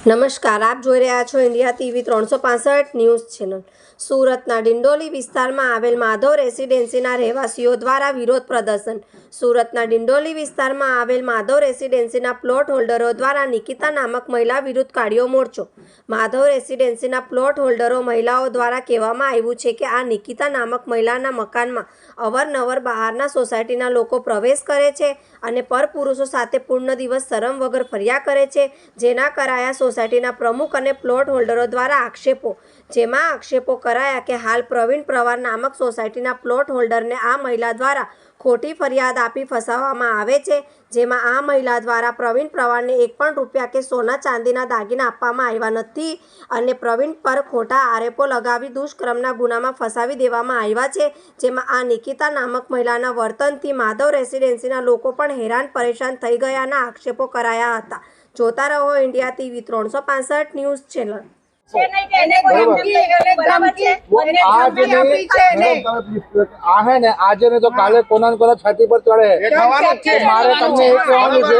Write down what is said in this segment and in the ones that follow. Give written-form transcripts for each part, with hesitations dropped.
નમસ્કાર, આપ જોઈ રહ્યા છો ઇન્ડિયા ટીવી 365 ન્યૂઝ ચેનલ। સુરતના ડિંડોલી વિસ્તારમાં આવેલ માધવ રેસિડેન્સીના રહેવાસીઓ દ્વારા વિરોધ પ્રદર્શન। સુરતના ડિંડોલી વિસ્તારમાં આવેલ માધવ રેસિડેન્સીના પ્લોટ હોલ્ડરો દ્વારા નિકિતા નામક મહિલા વિરુદ્ધ કાઢ્યો મોરચો। માધવ રેસિડેન્સીના પ્લોટ હોલ્ડરો મહિલાઓ દ્વારા કહેવામાં આવ્યું છે કે આ નિકિતા નામક મહિલાના મકાનમાં અવારનવાર બહારના સોસાયટીના લોકો પ્રવેશ કરે છે અને પરપુરુષો સાથે પૂર્ણ દિવસ શરમ વગર ફર્યા કરે છે, જેના કરાયા સોસાયટીના પ્રમુખ અને પ્લોટ હોલ્ડરો દ્વારા આક્ષેપો, જેમાં આક્ષેપો કરાયા કે હાલ પ્રવીણ પ્રવાર નામક સોસાયટીના પ્લોટ હોલ્ડરને આ મહિલા દ્વારા ખોટી ફરિયાદ આપી ફસાવવામાં આવે છે, જેમાં આ મહિલા દ્વારા પ્રવીણ પ્રવારને એક પણ રૂપિયા કે સોના ચાંદીના દાગીના આપવામાં આવ્યા નથી અને પ્રવીણ પર ખોટા આરોપો લગાવી દુષ્કર્મના ગુનામાં ફસાવી દેવામાં આવ્યા છે, જેમાં આ નિકિતા નામક મહિલાના વર્તનથી માધવ રેસિડેન્સીના લોકો પણ હેરાન પરેશાન થઈ ગયાના આક્ષેપો કરાયા હતા। જોતા રહો ઇન્ડિયા ટીવી 365 ન્યૂઝ ચેનલ। આજે ને તો કાલે કોના કોના છાતી પર ચડે મારે તમને એ કહેવાનું છે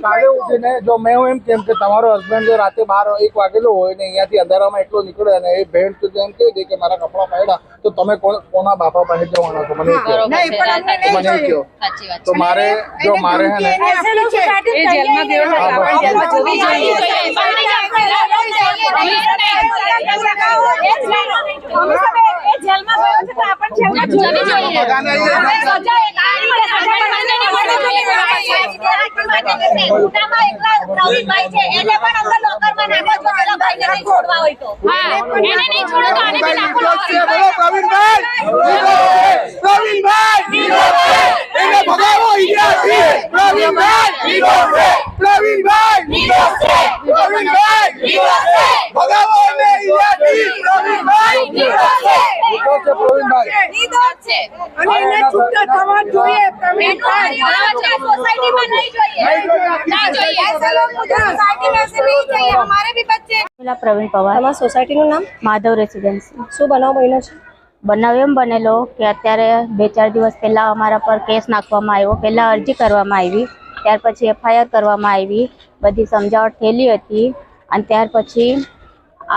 કાલે ઉઠીને જો મેં એમ કેમ કે તમારો હસબન્ડ જો રાતે 12 1 વાગેલો હોય ને અહીંયાથી અંધારામાં એટલો નીકળે અને એ ભેણ તો એમ કહી દે કે મારા કપડા પાડ્યા, તો તમે કોના બાપા પાસે જવાના છો? મને કહો તો મારે જો મારે હે ને प्रवीण पवार सोसायटी નું નામ માધવ રેસિડેન્સી। શું બનાવ બન્યો છે? બનાવ એમ બનેલો કે અત્યારે 2-4 દિવસ પહેલા અમારા પર કેસ નાખવામાં આવ્યો। પહેલા અરજી કરવામાં આવી, ત્યાર પછી એફઆઈઆર કરવામાં આવી, બધી સમજાવટ થયેલી હતી અને ત્યાર પછી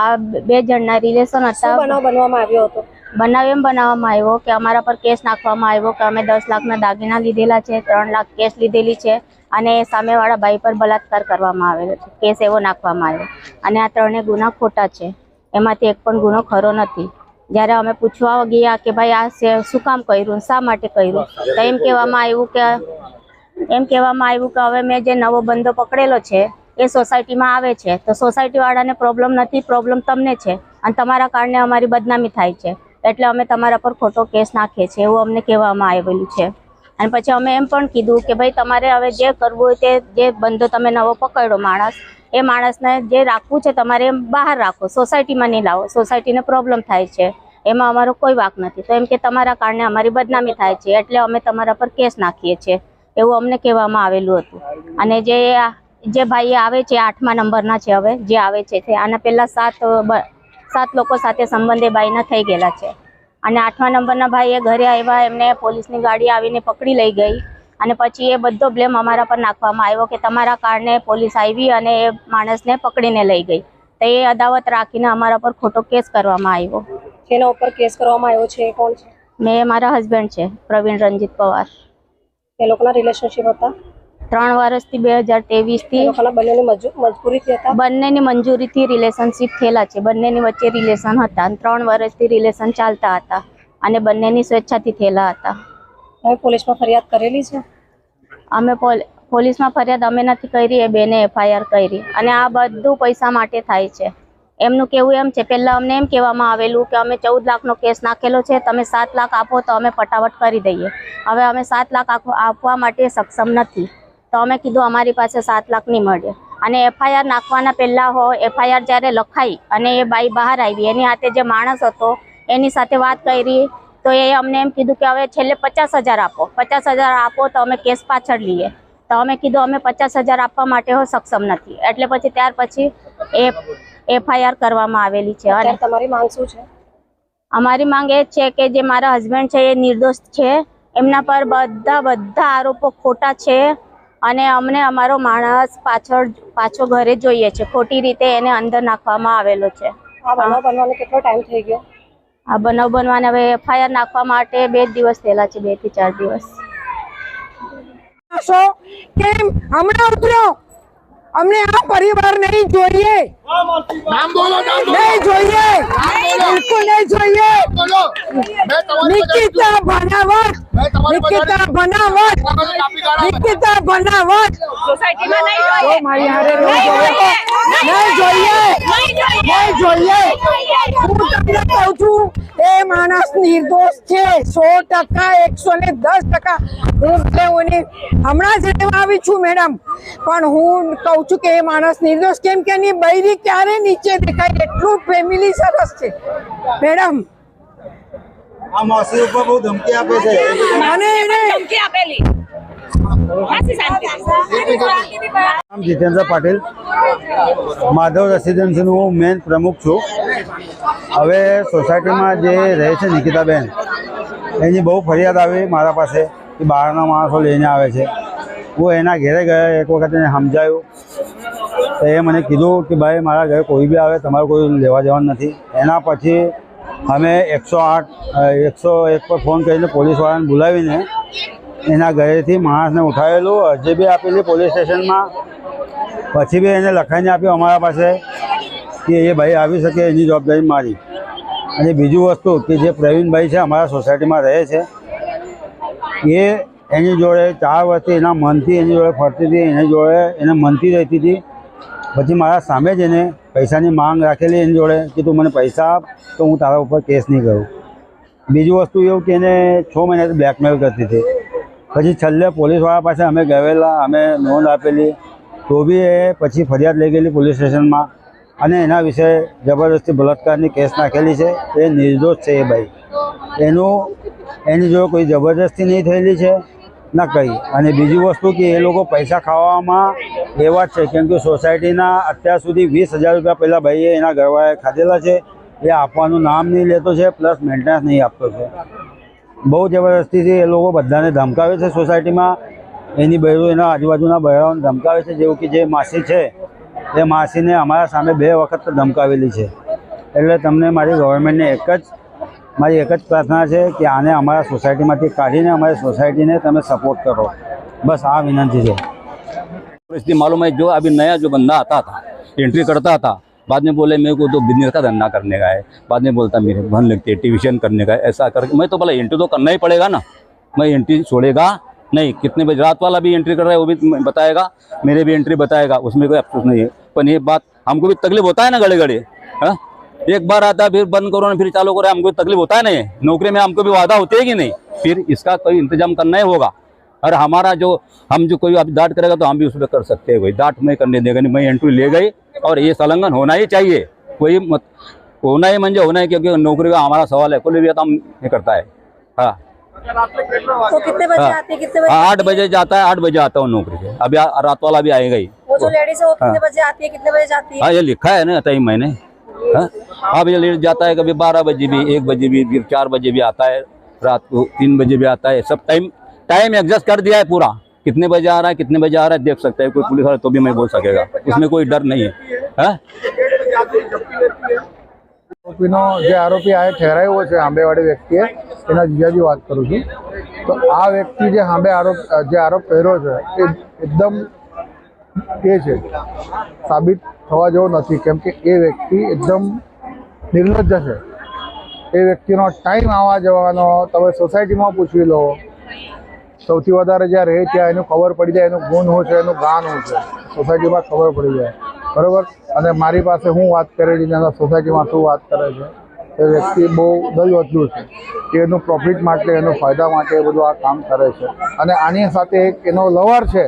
આ 2 જણના રિલેશન હતા। બનાવ બનવામાં આવ્યો હતો? બનાવ એમ બનાવવામાં આવ્યો કે અમારા પર કેસ નાખવામાં આવ્યો કે અમે 10 લાખના દાગીના લીધેલા છે, 3 લાખ કેશ લીધેલી છે અને સામેવાળા ભાઈ પર બલાત્કાર કરવામાં આવેલો છે, કેસ એવો નાખવામાં આવ્યો અને આ 3 ગુના ખોટા છે, એમાંથી એક પણ ગુનો ખરો નથી। જ્યારે અમે પૂછવા ગયા કે ભાઈ આ શું કામ કર્યું, શા માટે કર્યું, તો એમ કહેવામાં આવ્યું કે હવે મેં જે નવો બંદો પકડેલો છે એ સોસાયટીમાં આવે છે તો સોસાયટીવાળાને પ્રોબ્લેમ નથી, પ્રોબ્લેમ તમને છે અને તમારા કારણે અમારી બદનામી થાય છે, એટલે અમે તમારા પર ખોટો કેસ નાખીએ છીએ એવું અમને કહેવામાં આવેલું છે। અને પછી અમે એમ પણ કીધું કે ભાઈ તમારે હવે જે કરવું હોય તે જે બંધો તમે નવો પકડ્યો માણસ, એ માણસને જે રાખવું છે તમારે બહાર રાખો, સોસાયટીમાં નહીં લાવો, સોસાયટીને પ્રોબ્લેમ થાય છે, એમાં અમારો કોઈ વાંક નથી, તો એમ કે તમારા કારણે અમારી બદનામી થાય છે એટલે અમે તમારા પર કેસ નાખીએ છીએ એવું અમને કહેવામાં આવેલું હતું। અને જે ભાઈ આવે છે 8મા નંબરના છે, હવે જે આવે છે તે આના પહેલાં 7 લોકો સાથે સંબંધે બાઈના થઈ ગયેલા છે અને 8મા નંબરના ભાઈએ ઘરે આવ્યા, એમને પોલીસની ગાડી આવીને પકડી લઈ ગઈ અને પછી એ બધો બ્લેમ અમારા પર નાખવામાં આવ્યો કે તમારા કારણે પોલીસ આવી અને એ માણસને પકડીને લઈ ગઈ, તો એ અદાવત રાખીને અમારા પર ખોટો કેસ કરવામાં આવ્યો। જેના ઉપર કેસ કરવામાં આવ્યો છે એ કોણ છે? મારા હસબન્ડ છે પ્રવીણ રંજીત પવાર। એ લોકોના રિલેશનશિપ હતા 3 વર્ષથી 2023થી બંનેની મંજૂરીથી રિલેશનશિપ થયેલા છે, બંનેની વચ્ચે રિલેશન હતા, 3 વર્ષથી રિલેશન ચાલતા હતા અને બંનેની સ્વેચ્છાથી થયેલા હતા। તમે પોલીસમાં ફરિયાદ કરેલી છે? અમે પોલીસમાં ફરિયાદ અમે નથી કરી, એ બેને એફઆઈઆર કરી અને આ બધું પૈસા માટે થાય છે। એમનું કહેવું એમ છે, પહેલાં અમને એમ કહેવામાં આવેલું કે અમે 14 લાખનો કેસ નાખેલો છે, તમે 7 લાખ આપો તો અમે ફટાફટ કરી દઈએ। હવે અમે 7 લાખ આપવા માટે સક્ષમ નથી, તો અમે કીધું અમારી પાસે 7 લાખ નહીં મળે અને એફઆઈઆર નાખવાના પહેલાં એફઆઈઆર જ્યારે લખાઈ અને એ બાઈ બહાર આવી, એની હાથે જે માણસ હતો એની સાથે વાત કરી તો એ અમને એમ કીધું કે હવે છેલ્લે 50,000 આપો, 50,000 આપો તો અમે કેસ પાછળ લઈએ, તો અમે કીધું અમે 50,000 આપવા માટે સક્ષમ નથી, એટલે પછી ત્યાર પછી એફઆઈઆર કરવામાં આવેલી છે। અને તમારી માંગ શું છે? અમારી માંગ એ છે કે જે મારા હસબન્ડ છે એ નિર્દોષ છે, એમના પર બધા આરોપો ખોટા છે અને અમને અમારો માણસ પાછો ઘરે જોઈએ છે. ખોટી રીતે એને અંદર નાખવામાં આવેલો છે. આ બનાવ બનવાનો કેટલો ટાઈમ થઈ ગયો? આ બનાવ બનવાને હવે FIR નાખવા માટે 2 દિવસ થયેલા છે, 2 થી 4 દિવસ. કેમ હમણાં ઉતરો, અમને આ પરિવાર નહીં જોઈએ, નામ બોલો, નામ બોલો. નહીં જોઈએ, બિલકુલ નહીં જોઈએ. બોલો. મેં તમારી નિકિતા બનાવટ, નિકિતા બનાવટ, નિકિતા બનાવટ સોસાયટીમાં તો મારી હારે નહીં જોઈએ, નહીં જોઈએ, નહીં જોઈએ. હું તમને કહું છું એ માણસ નિર્દોષ છે 100%, 110%. હું હમણાં જ રહેવા આવી છું મેડમ, પણ હું કહું છું કે એ માણસ નિર્દોષ, કેમ કે એની બૈરી ક્યારે નીચે દેખાય એટલું ફેમિલી સરસ છે મેડમ. આ માસી ઉપર બહુ ધમકી આપે છે. અને એને નામ જીતેન્દ્ર પાટીલ, માધવ રેસિડેન્સીનું હું મેન પ્રમુખ છું. હવે સોસાયટીમાં જે રહે છે નિકિતાબેન, એની બહુ ફરિયાદ આવી મારા પાસે કે બહારના માણસો લઈને આવે છે. હું એના ઘરે ગયો, એક વખત એને સમજાયું તો એ મને કીધું કે ભાઈ મારા ઘરે કોઈ બી આવે, તમારે કોઈ લેવા જવાનું નથી. એના પછી અમે 101 પર ફોન કરીને પોલીસવાળાને બોલાવીને એના ઘરેથી માણસને ઉઠાવેલું, અરજી બી આપેલી પોલીસ સ્ટેશનમાં. પછી બી એને લખાઈને આપ્યું અમારા પાસે કે એ ભાઈ આવી શકે, એની જવાબદારી મારી. અને બીજું વસ્તુ કે જે પ્રવીણભાઈ છે અમારા સોસાયટીમાં રહે છે, એ એની જોડે 4 વર્ષથી એના મનથી એની જોડે ફરતી હતી, એની જોડે એને મનથી રહેતી હતી. પછી મારા સામે જ એને પૈસાની માંગ રાખેલી એની જોડે કે તું મને પૈસા આપ તો હું તારા ઉપર કેસ નહીં કરું. બીજું વસ્તુ એવું કે એને 6 મહિનાથી બ્લેકમેલ કરતી હતી. પછી છેલ્લે પોલીસવાળા પાસે અમે ગયેલા, અમે નોંધ આપેલી, તો બી એ પછી ફરિયાદ લઈ ગયેલી પોલીસ સ્ટેશનમાં અને એના વિશે જબરદસ્તી બળાત્કારની કેસ નાખેલી છે. એ નિર્દોષ છે એ ભાઈ, એની જોડે કોઈ જબરદસ્તી નહીં થયેલી છે ના કંઈ. અને બીજી વસ્તુ કે એ લોકો પૈસા ખાવામાં એવા જ છે, કેમ કે સોસાયટીના અત્યાર સુધી 20,000 રૂપિયા પહેલાં ભાઈએ એના ઘરવાળાએ ખાધેલા છે. એ આપવાનું નામ નહીં લેતો છે, પ્લસ મેન્ટેનન્સ નહીં આપતો છે. બહુ જબરદસ્તીથી એ લોકો બધાને ધમકાવે છે સોસાયટીમાં. એની બહેરો એના આજુબાજુના બહેરાઓને ધમકાવે છે. જેવું કે જે માસી છે એ માસીને અમારા સામે 2 વખત ધમકાવેલી છે. એટલે તમને મારી ગવર્મેન્ટને એક જ પ્રાર્થના છે કે આને અમારા સોસાયટીમાંથી કાઢીને અમારી सोसाइटी ने તમે सपोर्ट करो, बस આ વિનંતી છે. इसलिए मालूम है जो अभी नया जो बंदा आता था, एंट्री करता था, बाद में बोले मेरे को तो बिजनेस का धंधा करने का है, बाद में बोलता मेरे बहन लगती है ट्यूशन करने का है, ऐसा करके मैं तो बोला एंट्री तो करना ही पड़ेगा ना, मैं एंट्री छोड़ेगा नहीं. कितने बजे रात वाला भी एंट्री कर रहा है वो भी बताएगा, मेरे भी एंट्री बताएगा, उसमें कोई अफसोस नहीं है. पर ये बात हमको भी तकलीफ होता है ना, घड़े घड़े एक बार आता है फिर बंद करो ना फिर चालू करो, हमको तकलीफ होता है नहीं. नौकरी में हमको भी वादा होते है कि नहीं, फिर इसका कोई इंतजाम करना ही होगा. और हमारा जो हम जो कोई अब डांट करेगा तो हम भी उस पर कर सकते हैं. कोई डांट मैं करने देगा नहीं, मैं एंट्री ले गई और ये संलग्न होना ही चाहिए. कोई मत होना ही मंजे होना है, क्योंकि नौकरी का हमारा सवाल है. कोई भी काम नहीं करता है. हाँ तो कितने बजे आते हैं, कितने बजे? 8 बजे जाता है, 8 बजे आता हूँ नौकरी से. अभी रात वाला भी आएगा ही. वो जो लेडीज है वो कितने बजे आती है, कितने बजे जाती है? हाँ ये लिखा है ना टाइम मैंने. अब ये लेट जाता है, कभी 12 बजे भी, 1 बजे भी, फिर 4 बजे भी आता है, रात को 3 बजे भी आता है. सब टाइम एडजस्ट कर दिया है पूरा. कितने बजे आ रहा है, कितने बजे आ रहा है देख सकता है कोई पुलिस वाला, तो भी मैं बोल सकेगा, उसमें कोई डर नहीं है. આરોપીનો જે આરોપી આ ઠેરાયો છે આંબેવાડી વ્યક્તિએ, એના જીજાજી વાત કરું છું. તો આ વ્યક્તિ જે આરોપ કર્યો છે એ એકદમ એ છે, સાબિત થવા જેવો નથી, કેમ કે એ વ્યક્તિ એકદમ નિર્લજ્જ છે. એ વ્યક્તિનો ટાઈમ આવવા જવાનો તમે સોસાયટીમાં પૂછી લો. સૌથી વધારે જ્યાં રહે ત્યાં એનું ખબર પડી જાય, એનું ગુણ શું છે, એનું ગાન શું છે, સોસાયટીમાં ખબર પડી જાય. બરાબર. અને મારી પાસે હું વાત કરેલી ને સોસાયટીમાં શું વાત કરે છે, એ વ્યક્તિ બહુ દલવતલું છે કે એનું પ્રોફિટ માટે, એનું ફાયદા માટે એ બધું આ કામ કરે છે. અને આની સાથે એક એનો લવર છે,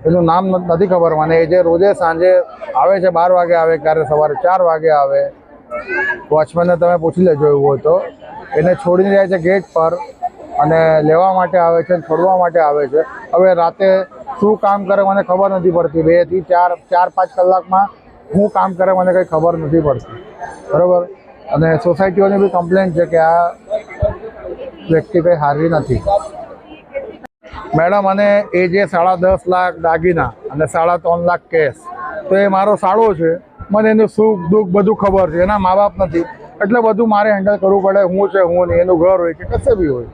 એનું નામ નથી ખબર મને, એ જે રોજે સાંજે આવે છે, 12 વાગે આવે, ક્યારે સવારે 4 વાગે આવે. વોચમેનને તમે પૂછી લેજો એવું હોય તો. એને છોડીને જાય છે ગેટ પર અને લેવા માટે આવે છે, છોડવા માટે આવે છે. હવે રાતે શું કામ કરે મને ખબર નથી પડતી. 2 થી 4-5 કલાકમાં શું કામ કરે મને કંઈ ખબર નથી પડતી. બરાબર. અને સોસાયટીઓની બી કમ્પ્લેન્ટ છે કે આ વ્યક્તિ કંઈ સારી નથી. મેડમ અને એ જે 10.5 લાખ દાગીના અને 3.5 લાખ કેશ, તો એ મારો સાળો છે, મને એનું સુખ દુઃખ બધું ખબર છે, એના મા બાપ નથી, એટલે બધું મારે હેન્ડલ કરવું પડે. હું છે હું નહીં, એનું ઘર હોય કે કશે બી હોય,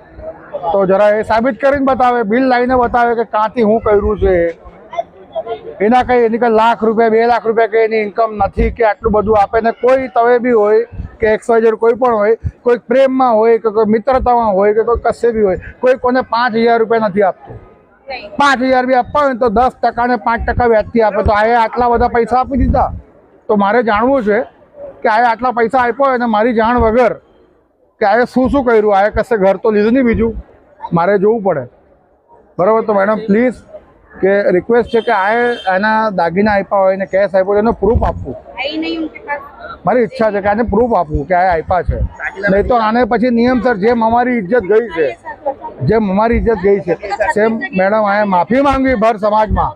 તો જરા એ સાબિત કરીને બતાવે, બિલ લાવીને બતાવે કે ક્યાંથી હું કર્યું છે. એના કંઈ એની કંઈ લાખ રૂપિયા 2 લાખ રૂપિયા કંઈ એની ઇન્કમ નથી કે આટલું બધું આપે. ને કોઈ તવે બી હોય કે XYZ કોઈ પણ હોય, કોઈ પ્રેમમાં હોય કે કોઈ મિત્રતામાં હોય કે કોઈ કશે બી હોય, કોઈ કોને 5,000 રૂપિયા નથી આપતું. 5,000 બી આપવા હોય તો 10% ને 5% વ્યાજથી આપે. તો આ આટલા બધા પૈસા આપી દીધા. તો મારે જાણવું છે કે આ આટલા પૈસા આપ્યો અને મારી જાણ વગર કે આ શું શું કર્યું, આ કશે ઘર તો લીધું નહીં, બીજું મારે જોવું પડે. બરાબર? તો મેડમ પ્લીઝ કે રિક્વેસ્ટ છે કે આ એના દાગીના આપ્યા હોય ને કેશ આપ્યો એનો પ્રૂફ આપવું. મારી ઈચ્છા છે કે આને પ્રૂફ આપવું કે આ આપ્યા છે. નહીં તો આને પછી નિયમસર જેમ અમારી ઇજ્જત ગઈ છે સેમ મેડમ આ માફી માંગવી ભર સમાજમાં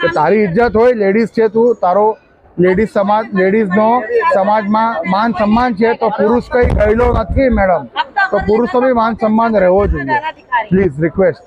કે તારી ઇજ્જત હોય, લેડીઝ છે તું, તારો લેડીઝ સમાજ, લેડીઝનો સમાજમાં માન સન્માન છે, તો પુરુષ કંઈ ગયેલો નથી મેડમ. તો પુરુષો બી માન સન્માન રહેવો જોઈએ. Please request.